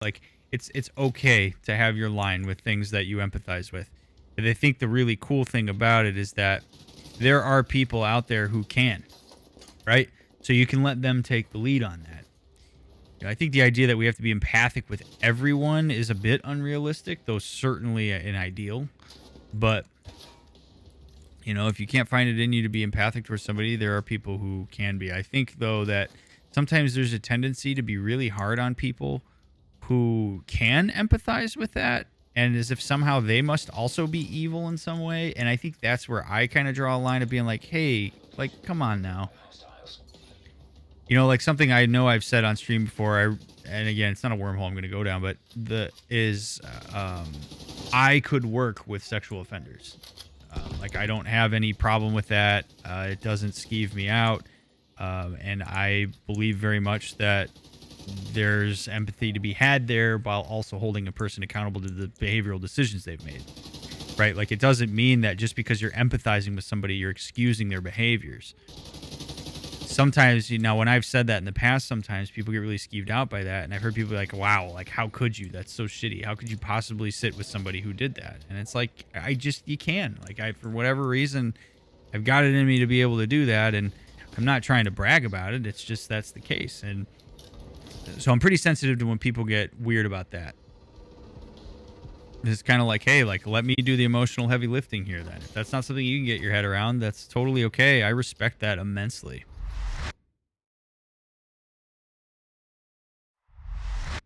Like it's okay to have your line with things that you empathize with. And I think the really cool thing about it is that there are people out there who can, right? So you can let them take the lead on that. I think the idea that we have to be empathic with everyone is a bit unrealistic, though certainly an ideal. But, if you can't find it in you to be empathic towards somebody, there are people who can be. I think, though, that sometimes there's a tendency to be really hard on people who can empathize with that, and as if somehow they must also be evil in some way. And I think that's where I kind of draw a line of being like, hey, like, come on now. Like something I know I've said on stream before, and again, it's not a wormhole I'm going to go down, but I could work with sexual offenders. Like, I don't have any problem with that. It doesn't skeeve me out. And I believe very much that there's empathy to be had there while also holding a person accountable to the behavioral decisions they've made. Right? Like, it doesn't mean that just because you're empathizing with somebody, you're excusing their behaviors. Sometimes, when I've said that in the past, sometimes people get really skeeved out by that. And I've heard people be like, wow, like, how could you? That's so shitty. How could you possibly sit with somebody who did that? And it's like, you can. Like, for whatever reason, I've got it in me to be able to do that. And I'm not trying to brag about it. It's just that's the case. And so I'm pretty sensitive to when people get weird about that. It's kind of like, hey, like, let me do the emotional heavy lifting here then. If that's not something you can get your head around, that's totally okay. I respect that immensely.